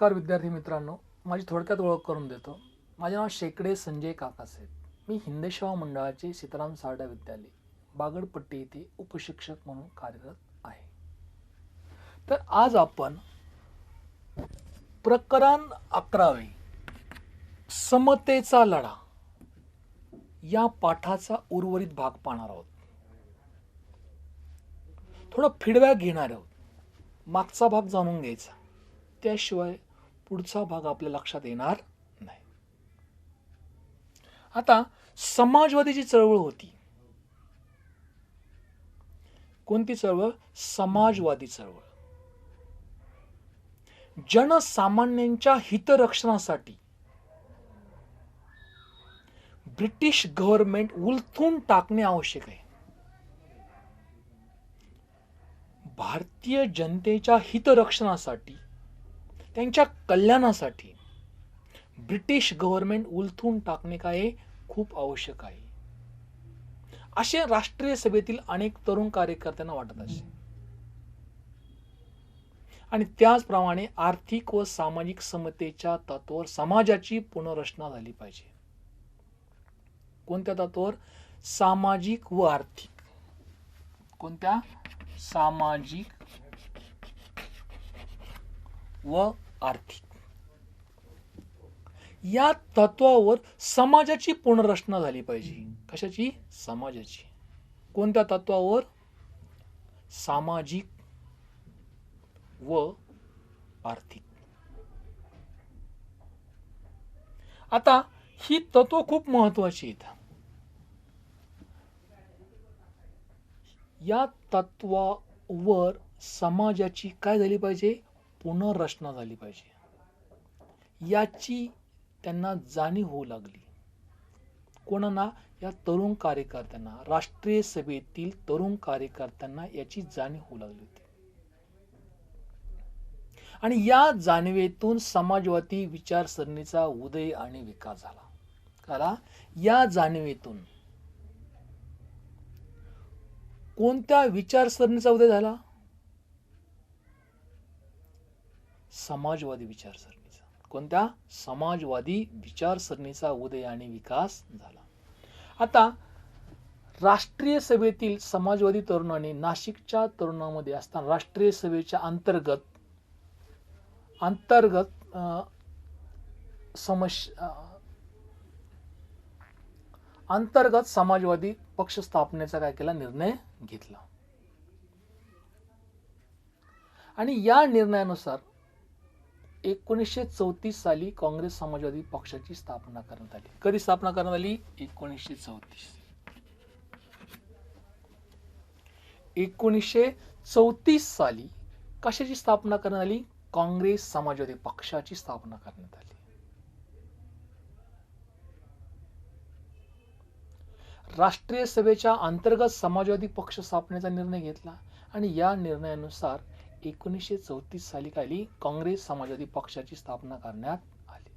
नमस्कार विद्यार्थी मित्रांनो, माझी थोडक्यात ओळख करून देतो. माझे नाव शेकडे संजय काकासाहेब. मी हिंदसेवा मंडळाचे सीताराम सारडा विद्यालय बागडपट्टी येथे उपशिक्षक म्हणून कार्यरत आहे. तर आज आपण प्रकरण 11 समतेचा लढा या पाठाचा उर्वरित भाग पाहणार आहोत. थोडं फीडबॅक घेणार आहोत. मागचा भाग जाणून घ्यायचा, त्याशिवाय पुढचा भाग आपल्या लक्षात येणार नाही. आता समाजवादीची चळवळ होती. कोणती चळवळ? समाजवादी चळवळ. जनसामान्यांच्या हितरक्षणासाठी ब्रिटिश गव्हर्नमेंट उलथून टाकणे आवश्यक आहे. भारतीय जनतेच्या हितरक्षणासाठी, त्यांच्या कल्याणासाठी ब्रिटिश गव्हर्नमेंट उलथून टाकणे काय खूप आवश्यक आहे, असे राष्ट्रीय सभेतील अनेक तरुण कार्यकर्त्यांना वाटत असे. आणि त्याचप्रमाणे आर्थिक व सामाजिक समतेच्या तत्वावर समाजाची पुनर्रचना झाली पाहिजे. कोणत्या तत्वावर? सामाजिक व आर्थिक. कोणत्या? सामाजिक व आर्थिक या तत्वावर समाजाची पुनर्रचना झाली पाहिजे. कशाची? समाजाची. कोणत्या तत्वावर? सामाजिक व आर्थिक. आता ही तत्व खूप महत्वाची आहेत. या तत्वावर समाजाची काय झाली पाहिजे? पुनर्रचना झाली पाहिजे. याची त्यांना जाणीव होऊ लागली. कोणाला? या तरुण कार्यकर्त्यांना, राष्ट्रीय सभेतील तरुण कार्यकर्त्यांना याची जाणीव होऊ लागली होती. आणि या जाणीवेतून समाजवादी विचारसरणीचा उदय आणि विकास झाला. कारण या जाणीवेतून कोणत्या विचारसरणीचा उदय झाला? समाजवादी विचारसरणीचा. कोणत्या? समाजवादी विचारसरणीचा उदय आणि विकास झाला. आता राष्ट्रीय सभेतील समाजवादी तरुणांनी नाशिकच्या तरुणांमध्ये असताना राष्ट्रीय सभेच्या अंतर्गत समाजवादी पक्ष स्थापनेचा काय केला? निर्णय घेतला. आणि या निर्णयानुसार 1934 साली काँग्रेस समाजवादी पक्षाची स्थापना करण्यात आली. कधी स्थापना करण्यात आली? 1934. 1934 साली कशाची स्थापना करण्यात आली? काँग्रेस समाजवादी पक्षाची स्थापना करण्यात आली. राष्ट्रीय सभेच्या अंतर्गत समाजवादी पक्ष स्थापनेचा निर्णय घेतला आणि या निर्णयानुसार 1934 साली खाली काँग्रेस समाजवादी पक्षाची स्थापना करण्यात आली.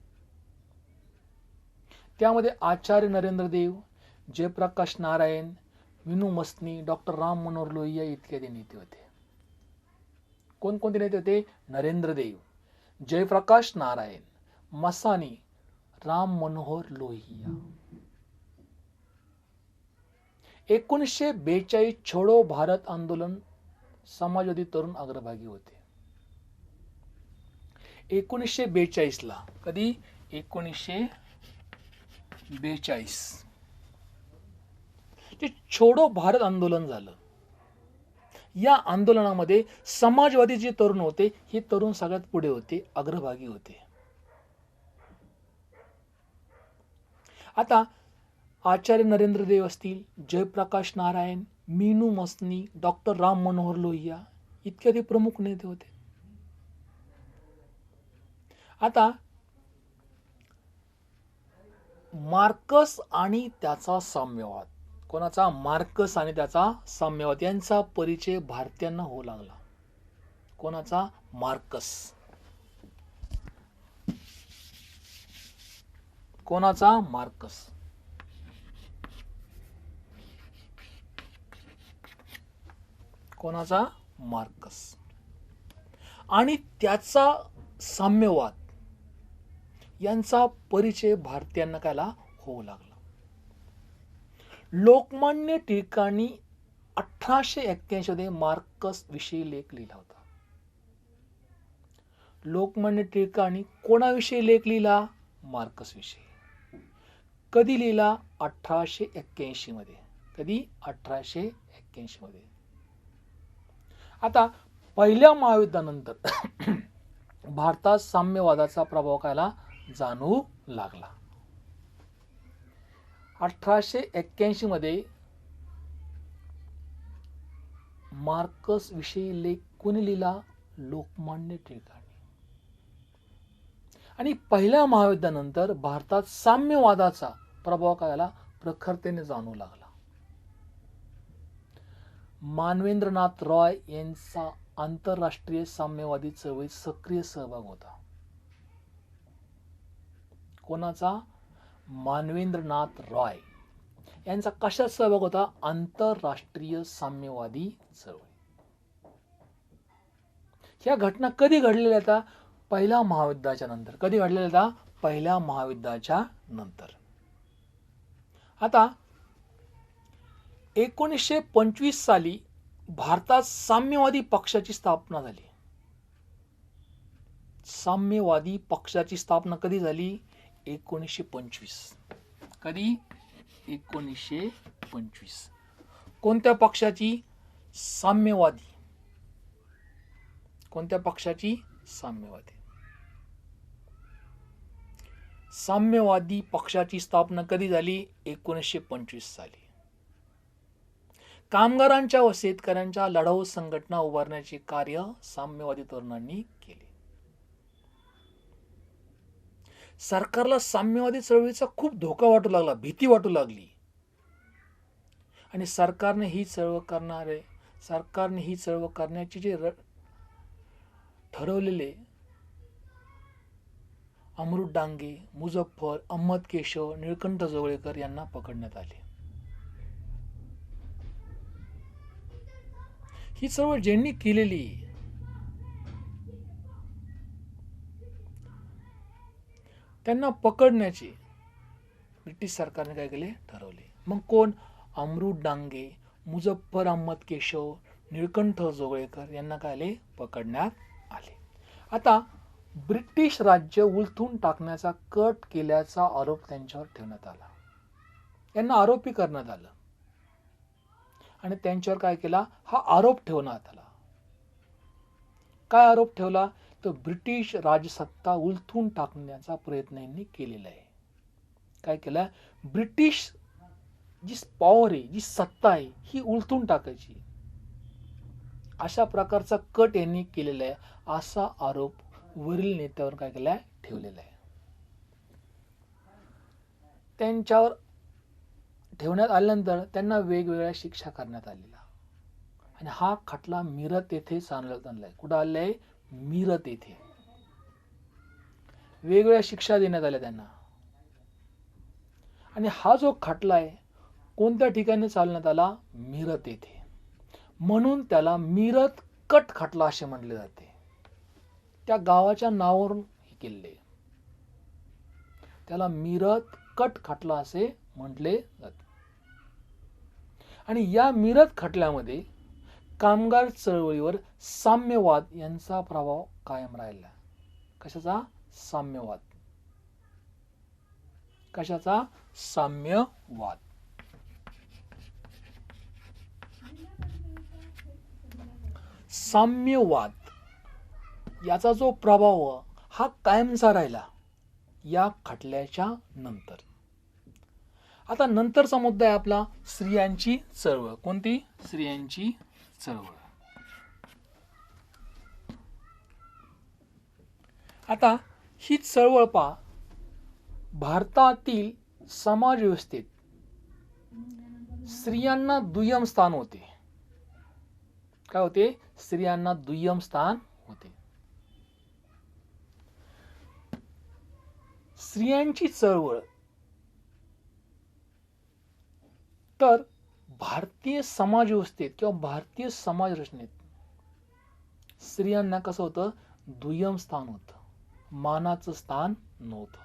त्यामध्ये आचार्य नरेंद्र देव, जयप्रकाश नारायण, विनू मसनी, डॉक्टर राम मनोहर लोहिया इत्यादी नेते होते. कोणकोणते नेते होते? नरेंद्र देव, जयप्रकाश नारायण, मसानी, राम मनोहर लोहिया. 1942 छोडो भारत आंदोलन समाजवादी तरुण अग्रभागी होते. 1942 ला. कधी? 1942 जे छोडो भारत आंदोलन झालं. या आंदोलनामध्ये समाजवादी जे तरुण होते, हे तरुण सगळ्यात पुढे होते, अग्रभागी होते. आता आचार्य नरेंद्र देव असतील, जयप्रकाश नारायण, मीनू मसनी, डॉक्टर राम मनोहर लोहिया इत्यादी प्रमुख नेते होते. आता मार्क्स आणि त्याचा साम्यवाद. कोणाचा? मार्क्स आणि त्याचा साम्यवाद यांचा परिचय भारतीयांना होऊ लागला. कोणाचा? मार्क्स. कोणाचा? मार्क्स. कोणाचा? मार्क्स. आणि त्याचा साम्यवाद यांचा परिचय भारतीयांना कायला होऊ लागला. लोकमान्य टिळकांनी 1881 मध्ये मार्क्स विषयी लेख लिहिला होता. लोकमान्य टिळकांनी कोणाविषयी लेख लिहिला? मार्क्स विषयी. कधी लिहिला? 1881 मध्ये. कधी? 1881 मध्ये. आता पहिल्या महायुद्धानंतर भारतात साम्यवादाचा प्रभाव कायला जाणवू लागला. 1881 मध्ये मार्क्स विषयी लेख कोणी लिहिला? लोकमान्य टिळकांनी. आणि पहिल्या महायुद्धानंतर भारतात साम्यवादाचा प्रभाव कायला प्रखरतेने जाणवू लागला. मानवेंद्रनाथ रॉय यांचा आंतरराष्ट्रीय साम्यवादी चळवळीत सक्रिय सहभाग होता. कोणाचा? मानवेंद्रनाथ रॉय यांचा कशात सहभाग होता? आंतरराष्ट्रीय साम्यवादी चळवळी. ह्या घटना कधी घडलेल्या होत्या? पहिल्या महायुद्धाच्या नंतर. कधी घडलेल्या होत्या? पहिल्या महायुद्धाच्या नंतर. आता 1925 साली भारतात साम्यवादी पक्षाची स्थापना झाली. साम्यवादी पक्षाची स्थापना कधी झाली? 1925. कधी? 1925. कोणत्या पक्षाची? साम्यवादी. कोणत्या पक्षाची? साम्यवादी. साम्यवादी पक्षाची स्थापना कधी झाली? 1925 साली. कामगारांच्या व शेतकऱ्यांच्या लढाऊ संघटना उभारण्याचे कार्य साम्यवादी तरुणांनी केले. सरकारला साम्यवादी चळवळीचा खूप धोका वाटू लागला, भीती वाटू लागली. आणि सरकारने ही चळवळ करण्याचे जे ठरवलेले अमृत डांगे, मुझफ्फर, अहमद केशव, निळकंठ जोगळेकर यांना पकडण्यात आले. ही चळवळ ज्यांनी केलेली त्यांना पकडण्याचे ब्रिटिश सरकारने काय केले? ठरवले. मग कोण? अमृत डांगे, मुझफ्फर अहमद केशव, निळकंठ जोगळेकर यांना काय पकडण्यात आले. आता ब्रिटिश राज्य उलथून टाकण्याचा कट केल्याचा आरोप त्यांच्यावर ठेवण्यात आला. यांना आरोपी करण्यात आलं आणि त्यांच्यावर काय केला? हा आरोप ठेवण्यात आला. काय आरोप ठेवला? तर ब्रिटिश राजसत्ता उलथून टाकण्याचा प्रयत्न यांनी केलेला आहे. काय केलं? ब्रिटिश जी पॉवर आहे, जी सत्ता आहे, ही उलथून टाकायची, अशा प्रकारचा कट यांनी केलेला आहे. असा आरोप वरील नेत्यावर काय केलाय? ठेवलेला आहे. त्यांच्यावर ठेवण्यात आल्यानंतर त्यांना वेगवेगळ्या शिक्षा करण्यात आलेल्या. आणि हा खटला मिरत येथे चालवण्यात आलाय. कुठं आलाय? मिरत येथे. वेगवेगळ्या शिक्षा देण्यात आल्या त्यांना. आणि हा जो खटला आहे कोणत्या ठिकाणी चालवण्यात आला? मिरत येथे. म्हणून त्याला मिरत कट खटला असे म्हटले जाते. त्या गावाच्या नावावरून हे केले. त्याला मिरत कट खटला असे म्हटले जाते. आणि या मिरत खटल्यामध्ये कामगार चळवळीवर साम्यवाद यांचा प्रभाव कायम राहिला. कशाचा? साम्यवाद. कशाचा? साम्यवाद. साम्यवाद याचा जो प्रभाव हा कायमचा राहिला या खटल्याच्या नंतर. आता नंतरचा मुद्दा आहे आपला स्त्रियांची चळवळ. कोणती? स्त्रियांची चळवळ. आता ही चळवळ पहा, भारतातील समाज व्यवस्थेत स्त्रियांना दुय्यम स्थान होते. काय होते? स्त्रियांना दुय्यम स्थान होते. स्त्रियांची चळवळ तर भारतीय समाज व्यवस्थेत किंवा भारतीय समाज रचनेत स्त्रियांना कसं होतं? दुय्यम स्थान होतं. मानाचं स्थान नव्हतं.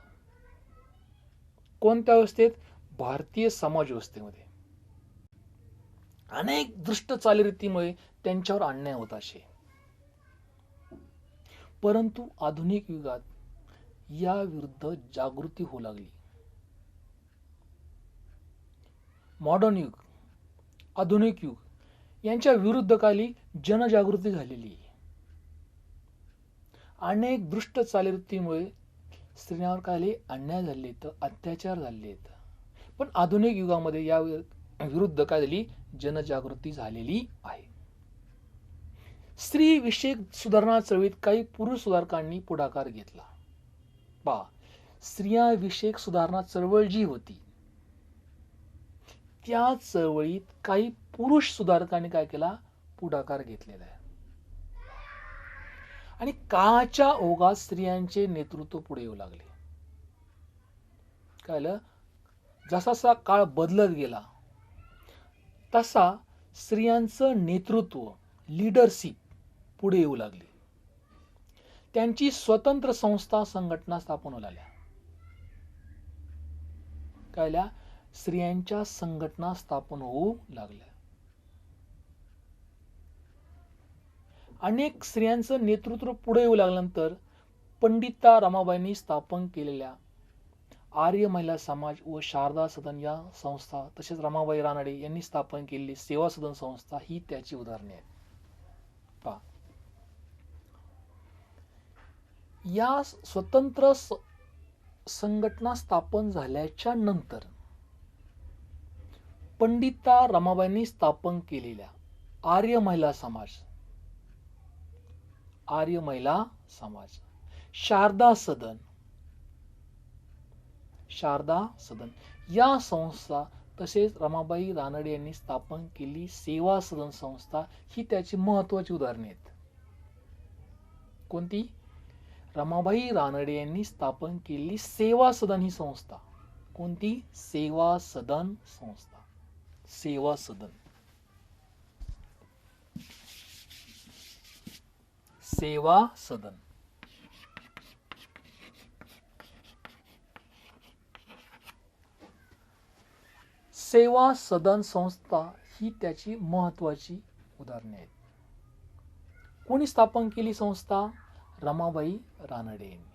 कोणत्या व्यवस्थेत? भारतीय समाज व्यवस्थेमध्ये अनेक दृष्ट चालीरीतीमुळे त्यांच्यावर अन्याय होत असे. परंतु आधुनिक युगात या विरुद्ध जागृती होऊ लागली. मॉडर्न युग, आधुनिक युग यांच्या विरुद्ध काली जनजागृती झालेली आहे. अनेक दृष्ट चालीरीतीमुळे स्त्रियांवर काही अन्याय झाले, तर अत्याचार झाले. पण आधुनिक युगामध्ये या विरुद्ध काय झाली? जनजागृती झालेली आहे. स्त्री विषयक सुधारणा चळवळीत काही पुरुष सुधारकांनी पुढाकार घेतला. पहा, स्त्रिया विषयक सुधारणा चळवळ जी होती त्या चळवळीत काही पुरुष सुधारकांनी काय केला? पुढाकार घेतलेला आहे. आणि काळाच्या ओघात स्त्रियांचे नेतृत्व पुढे येऊ लागले. काय झालं? जसा काळ बदलत गेला तसा स्त्रियांचं नेतृत्व, लीडरशिप पुढे येऊ लागली. त्यांची स्वतंत्र संस्था, संघटना स्थापन होऊ लागल्या. काय झाल्या? स्त्रियांच्या संघटना स्थापन होऊ लागल्या. अनेक स्त्रियांचं नेतृत्व पुढे येऊ लागल्यानंतर पंडिता रमाबाईंनी स्थापन केलेल्या आर्य महिला समाज व शारदा सदन या संस्था, तसेच रमाबाई रानडे यांनी स्थापन केलेली सेवा सदन संस्था ही त्याची उदाहरणे आहेत. पहा, या स्वतंत्र संघटना स्थापन झाल्याच्या नंतर पंडिता रमाबाईंनी स्थापन केलेल्या आर्य महिला समाज, शारदा सदन या संस्था, तसेच रमाबाई रानडे यांनी स्थापन केली सेवा सदन संस्था ही त्याची महत्वाची उदाहरणे आहेत. कोणती? रमाबाई रानडे यांनी स्थापन केलेली सेवा सदन ही संस्था. कोणती? सेवा सदन संस्था. सेवा सदन, सेवा सदन. सेवा सदन संस्था ही त्याची महत्वाची उदाहरणे आहेत. कोणी स्थापन केली संस्था? रमाबाई रानडे यांनी.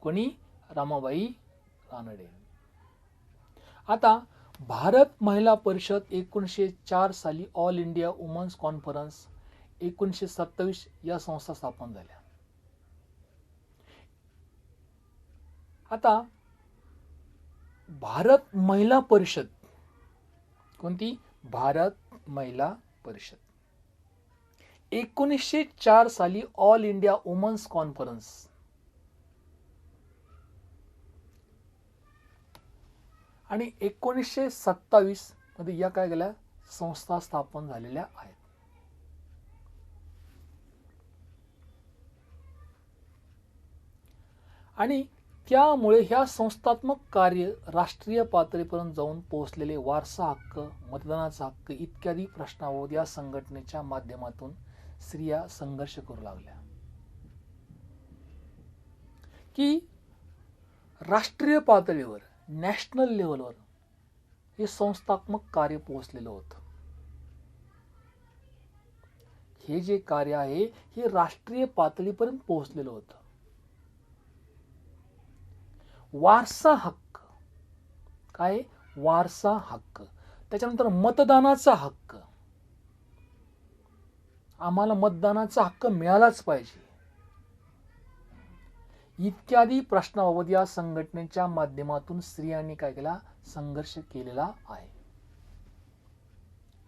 कोणी? रमाबाई रानडे. आता भारत महिला परिषद 1904 साली ऑल इंडिया वुमन्स कॉन्फरन्स 1927 या संस्था स्थापन झाल्या. आता भारत महिला परिषद, कोणती? भारत महिला परिषद 1904 साली ऑल इंडिया वुमन्स कॉन्फरन्स आणि 1927 मध्ये या काय केल्या? संस्था स्थापन झालेल्या आहेत. आणि त्यामुळे ह्या संस्थात्मक कार्य राष्ट्रीय पातळीपर्यंत जाऊन पोहोचलेले वारसा हक्क, मतदानाचा हक्क इत्यादी प्रश्नावर या संघटनेच्या माध्यमातून स्त्रिया संघर्ष करू लागल्या. की राष्ट्रीय पातळीवर, नॅशनल लेवलवर हे संस्थात्मक कार्य पोहोचलेलं होतं. हे जे कार्य आहे हे राष्ट्रीय पातळीपर्यंत पोहोचलेलं होतं. वारसा हक्क काय? वारसा हक्क. त्याच्यानंतर मतदानाचा हक्क, आम्हाला मतदानाचा हक्क मिळालाच पाहिजे, इत्यादी प्रश्नाबाबत या संघटनेच्या माध्यमातून स्त्रियांनी काय केला? संघर्ष केलेला आहे.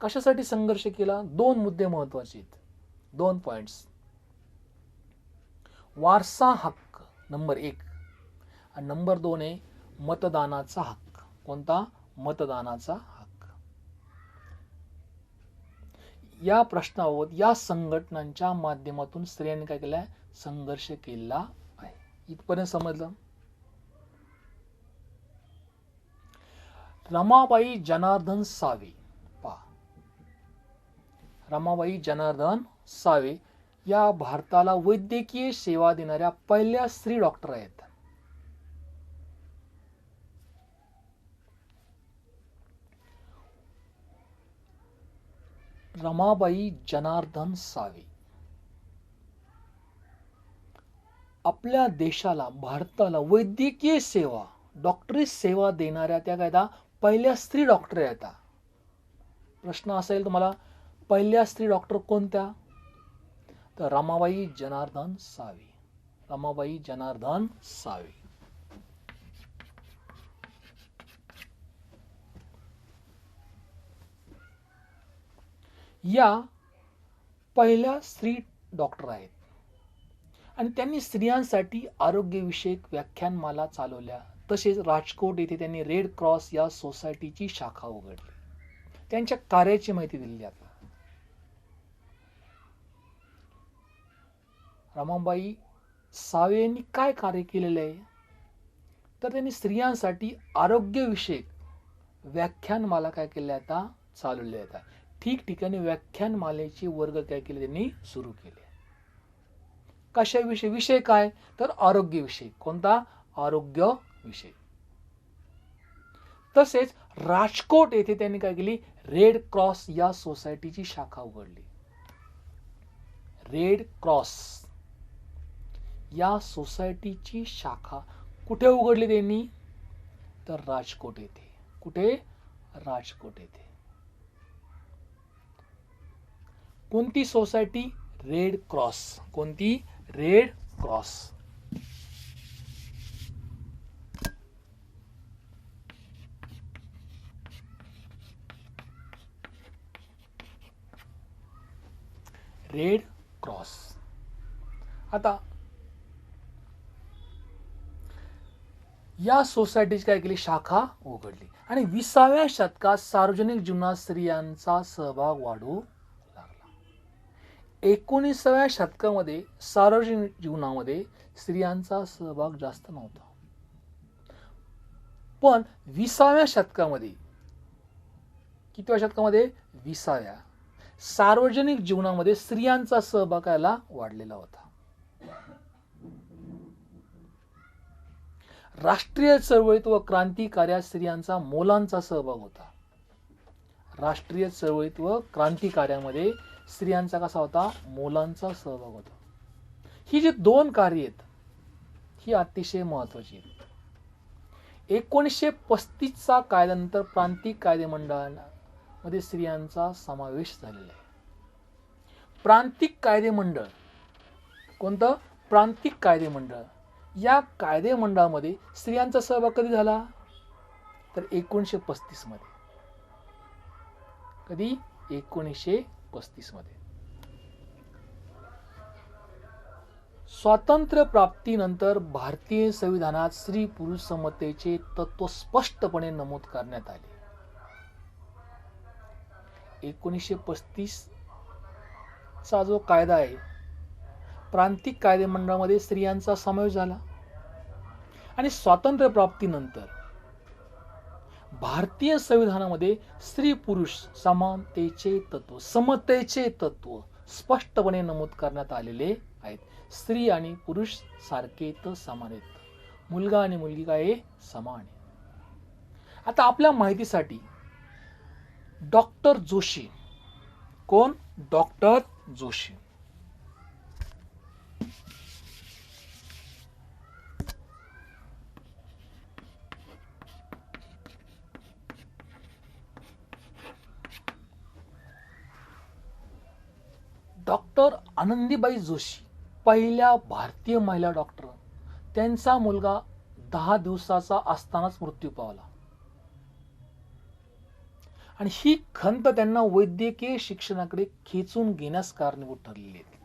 कशासाठी संघर्ष केला? दोन मुद्दे महत्वाचे आहेत, 2 पॉइंट्स. वारसा हक्क नंबर 1 आणि नंबर 2 आहे मतदानाचा हक्क. कोणता? मतदानाचा हक्क. या प्रश्नाबाबत या संघटनांच्या माध्यमातून स्त्रियांनी काय केलाय? संघर्ष केला आहे. इथपर्यंत समजलं? रमाबाई जनार्दन सावे, पहा, रमाबाई जनार्दन सावे या भारताला वैद्यकीय सेवा देणाऱ्या पहिल्या स्त्री डॉक्टर आहेत. रमाबाई जनार्दन सावे. आपल्या देशाला, भारताला वैद्यकीय सेवा, डॉक्टरी सेवा देणाऱ्या त्या काय पहिल्या स्त्री डॉक्टर आहेत. प्रश्न असेल तुम्हाला, पहिल्या स्त्री डॉक्टर कोणत्या? तर रमाबाई जनार्दन सावे. रमाबाई जनार्दन सावे. या पहिल्या स्त्री डॉक्टर आहेत आणि त्यांनी स्त्रियांसाठी आरोग्यविषयक व्याख्यानमाला चालवल्या. तसेच राजकोट येथे त्यांनी रेड क्रॉस या सोसायटीची शाखा उघडली. त्यांच्या कार्याची माहिती दिली आता. रमाबाई सावे यांनी काय कार्य केलेले आहे? तर त्यांनी स्त्रियांसाठी आरोग्यविषयक व्याख्यानमाला काय केल्या आता चालवल्या आहेत. ठिकठिकाणी व्याख्यानमालेचे वर्ग काय केले त्यांनी सुरू केले. कशाविषयी? विषय काय? तर आरोग्यविषयी. कोणता? आरोग्य विषय. तसेच राजकोट येथे त्यांनी काय केली? रेड क्रॉस या सोसायटीची शाखा उघडली. रेड क्रॉस या सोसायटीची शाखा कुठे उघडली त्यांनी? तर राजकोट येथे. कुठे? राजकोट येथे. कोणती सोसायटी? Red cross. कोणती? Red cross. Red cross. आता या सोसायटीची काय केली? शाखा उघडली. आणि 20व्या शतकात सार्वजनिक जीवनात स्त्रियांचा सहभाग वाढू लागला. 19व्या शतकामध्ये सार्वजनिक जीवनामध्ये स्त्रियांचा सहभाग जास्त नव्हता. पण 20व्या शतकामध्ये, कितव्या शतकामध्ये? 20व्या, सार्वजनिक जीवनामध्ये स्त्रियांचा सहभाग याला वाढलेला होता. राष्ट्रीय चळवळीत व क्रांतिकार्यात स्त्रियांचा मोलांचा सहभाग होता. राष्ट्रीय चळवळीत व क्रांतिकार्यामध्ये स्त्रियांचा कसा होता? मोलांचा सहभाग होता. ही जी दोन कार्य आहेत ही अतिशय महत्वाची आहेत. 1935चा कायद्यानंतर प्रांतिक कायदे मंडळामध्ये स्त्रियांचा समावेश झालेला आहे. प्रांतिक कायदे मंडळ. कोणतं? प्रांतिक कायदे मंडळ. या कायदे मंडळामध्ये स्त्रियांचा सहभाग कधी झाला? तर 1935 मध्ये. कधी? 1935 मध्ये. स्वातंत्र्य प्राप्तीनंतर भारतीय संविधानात स्त्री पुरुष समतेचे तत्व स्पष्टपणे नमूद करण्यात आले. 1935 चा जो कायदा आहे, प्रांतिक कायदे मंडळामध्ये स्त्रियांचा समावेश झाला. आणि स्वातंत्र्य प्राप्तीनंतर भारतीय संविधानामध्ये स्त्री पुरुष समानतेचे तत्व, समतेचे तत्व स्पष्टपणे नमूद करण्यात आलेले आहेत. स्त्री आणि पुरुष सारखे तर समान आहेत. मुलगा आणि मुलगी काय समान आहे. आता आपल्या माहितीसाठी डॉक्टर जोशी. कोण? डॉक्टर जोशी. डॉक्टर आनंदीबाई जोशी पहिल्या भारतीय महिला डॉक्टर. त्यांचा मुलगा 10 दिवसाचा असतानाच मृत्यू पावला. आणि ही खंत त्यांना वैद्यकीय शिक्षणाकडे खेचून घेण्यास कारणीभूत ठरलेली आहे.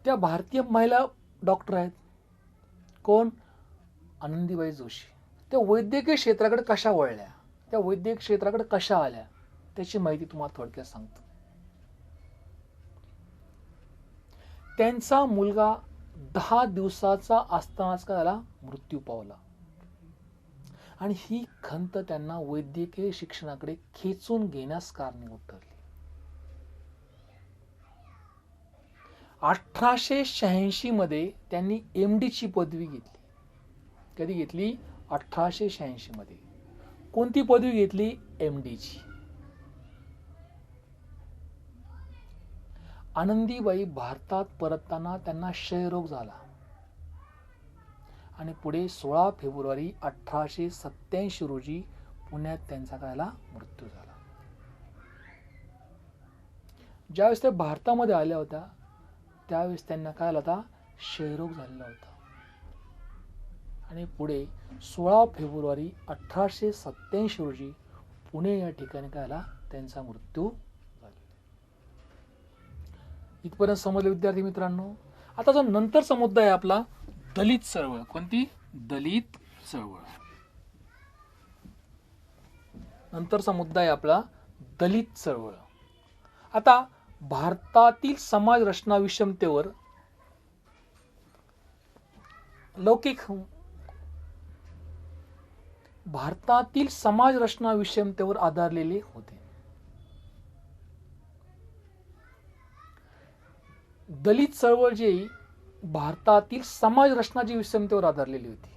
त्या भारतीय महिला डॉक्टर आहेत. कोण? आनंदीबाई जोशी. त्या वैद्यकीय क्षेत्राकडे कशा वळल्या, त्या वैद्यकीय क्षेत्राकडे कशा आल्या, त्याची माहिती तुम्हाला थोडक्यात सांगतो. त्यांचा मुलगा 10 दिवसाचा असतानाच का झाला? मृत्यू पावला. आणि ही खंत त्यांना वैद्यकीय शिक्षणाकडे खेचून घेण्यास कारणीभूत ठरली. 1886 मध्ये त्यांनी MD ची पदवी घेतली. कधी घेतली? 1886 मध्ये. कोणती पदवी घेतली? MD ची. आनंदीबाई भारतात परतताना त्यांना क्षयरोग झाला आणि पुढे 16 फेब्रुवारी 1887 रोजी पुण्यात त्यांचा मृत्यू झाला. ज्यावेळेस ते भारतामध्ये आल्या होत्या त्यावेळेस त्यांना होता? क्षयरोग झालेला होता आणि पुढे 16 फेब्रुवारी 1887 रोजी पुणे या ठिकाणी त्यांचा मृत्यू झाला. इथपर्यंत समजले विद्यार्थी मित्रांनो. आता जो नंतरचा मुद्दा आहे आपला दलित चळवळ. कोणती? दलित चळवळ. नंतरचा मुद्दा आहे आपला दलित चळवळ. आता भारतातील समाज रचना विषमतेवर भारतातील समाज रचना विषमतेवर आधारलेले होते. दलित चळवळ जी भारतातील समाज रचनाची विषमतेवर आधारलेली होती.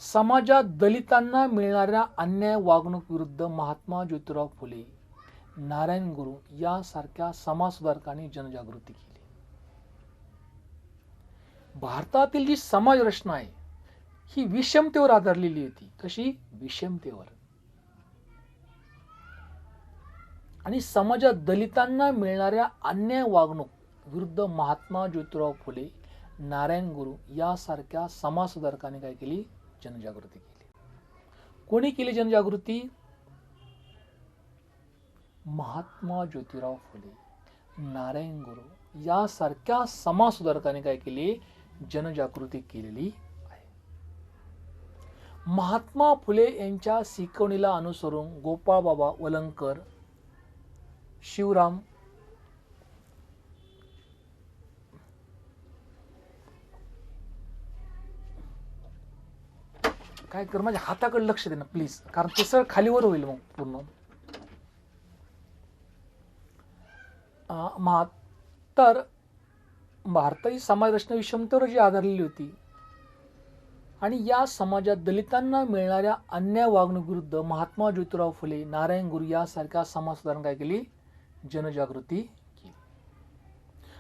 समाजात दलितांना मिळणाऱ्या अन्याय वागणूक विरुद्ध महात्मा ज्योतिराव फुले, नारायण गुरु यासारख्या समाजसुधारकांनी जनजागृती केली. भारतातील जी समाज रचना आहे ही विषमतेवर आधारलेली होती. कशी? विषमतेवर. आणि समाजात दलितांना मिळणाऱ्या अन्याय वागणूक विरुद्ध महात्मा ज्योतिराव फुले, नारायण गुरु यासारख्या समाजसुधारकांनी काय केली? जनजागृती केली. कोणी केली जनजागृती? महात्मा ज्योतिराव फुले, नारायण गुरु यासारख्या समाजसुधारकांनी काय केली? जनजागृती केलेली आहे. महात्मा फुले यांच्या शिकवणीला अनुसरून गोपाळबाबा वलंगकर, शिवराम काय कर, माझ्या हाताकडे लक्ष दे ना प्लीज, कारण ते सगळं खालीवर होईल मग पूर्ण. तर भारताची समाज रचना विषमतेवर जी आधारलेली होती आणि या समाजात दलितांना मिळणाऱ्या अन्याय वागणूक विरुद्ध महात्मा ज्योतिराव फुले, नारायण गुरु यासारख्या समाजसुधारकांनी काय केली? जनजागृती केली.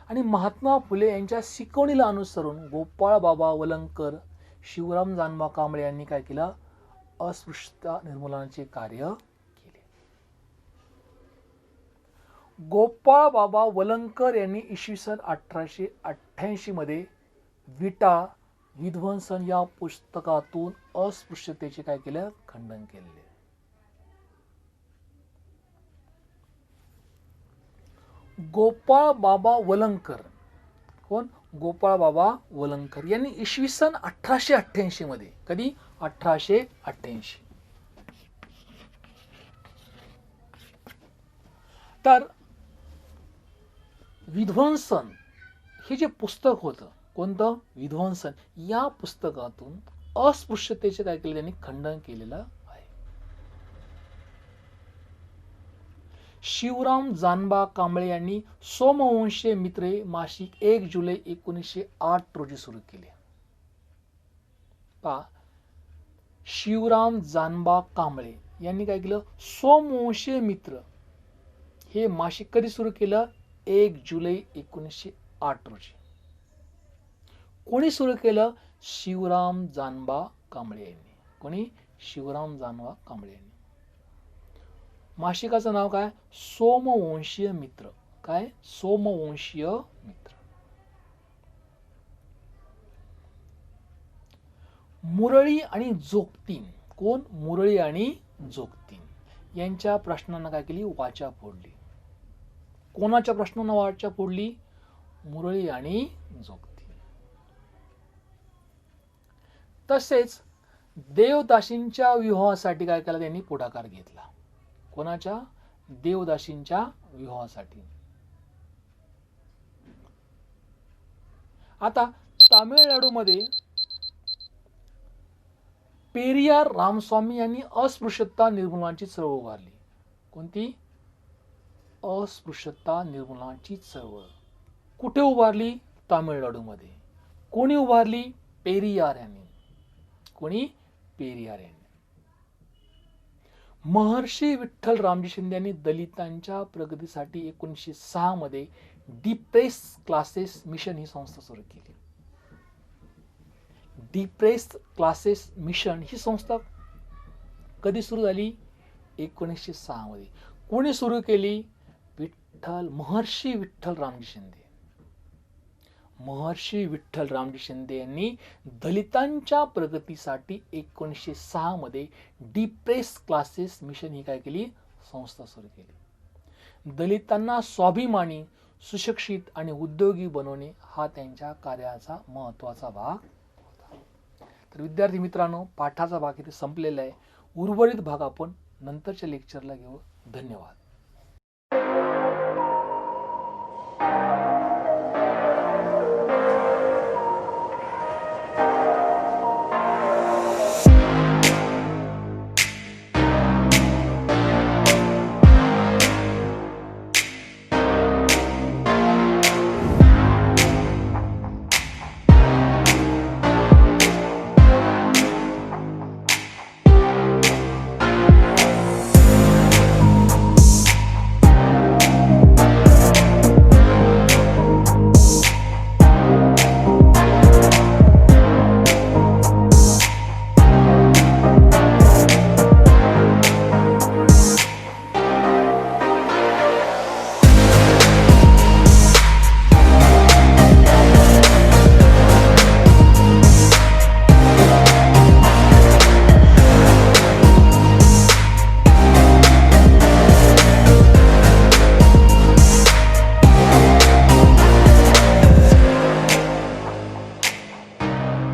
आणि महात्मा फुले यांच्या शिकवणीला अनुसरून गोपाळबाबा वलंगकर, शिवराम जानबा कांबळे यांनी काय केलं? अस्पृश्यता निर्मूलनाचे कार्य केले. गोपाळबाबा वलंगकर यांनी इसवी सन 1888 मध्ये विटा विध्वंसन या पुस्तकातून अस्पृश्यतेचे काय केलं? खंडन केले. गोपाळबाबा वलंगकर कोण? गोपाळबाबा वलंगकर यांनी इसवी सन 1888 मध्ये, कधी? 1888. तर विध्वंसन हे जे पुस्तक होतं, कोणतं? विध्वंसन, या पुस्तकातून अस्पृश्यतेचे काय केले? त्यांनी खंडन केलेलं आहे. शिवराम जानबा कांबळे यांनी सोमवंशीय मित्रे मासिक 1 जुलै 1908 रोजी सुरू केले. पहा, शिवराम जानबा कांबळे यांनी काय केलं? सोमवंशीय मित्र हे मासिक कधी सुरू केलं? 1 जुलै 1908 रोजी. कोणी सुरू केलं? शिवराम जानबा कांबळे यांनी. कोणी? शिवराम जानबा कांबळे यांनी. मासिकाचं नाव काय? सोमवंशीय मित्र. काय? सोमवंशीय मित्र. मुरळी आणि जोगतीन कोण? मुरळी आणि जोगतीन यांच्या प्रश्नांना काय केली? वाचा फोडली. कोणाच्या प्रश्नांना वाचा फोडली? मुरळी आणि जोगतीन. तसेच देवदासींच्या विवाहासाठी काय केलं? त्यांनी पुढाकार घेतला. कोणाच्या? देवदासींच्या विवाहासाठी. आता तामिळनाडूमध्ये पेरियार रामस्वामी यांनी अस्पृश्यता निर्मूलनाची चळवळ उभारली. कोणती? अस्पृश्यता निर्मूलनाची चळवळ. कुठे उभारली? तामिळनाडूमध्ये. कोणी उभारली? पेरियार यांनी. कोणी? पेरियार यांनी. महर्षी विठ्ठल रामजी शिंदे यांनी दलितांच्या प्रगतीसाठी 1906 मध्ये डिप्रेस क्लासेस मिशन ही संस्था सुरू केली. डिप्रेस क्लासेस मिशन ही संस्था कधी सुरू झाली? 1906 मध्ये. कोणी सुरू केली? महर्षी विठ्ठल रामजी शिंदे. महर्षी विठ्ठल रामजी शिंदे यांनी दलितांच्या प्रगतीसाठी 1906 मध्ये डिप्रेस क्लासेस मिशन ही काय केली? संस्था सुरू केली. दलितांना स्वाभिमानी, सुशिक्षित आणि उद्योगी बनवणे हा त्यांच्या कार्याचा महत्त्वाचा भाग होता. तर विद्यार्थी मित्रांनो, पाठाचा भाग इथे संपलेला आहे. उर्वरित भाग आपण नंतरच्या लेक्चरला घेऊ. धन्यवाद.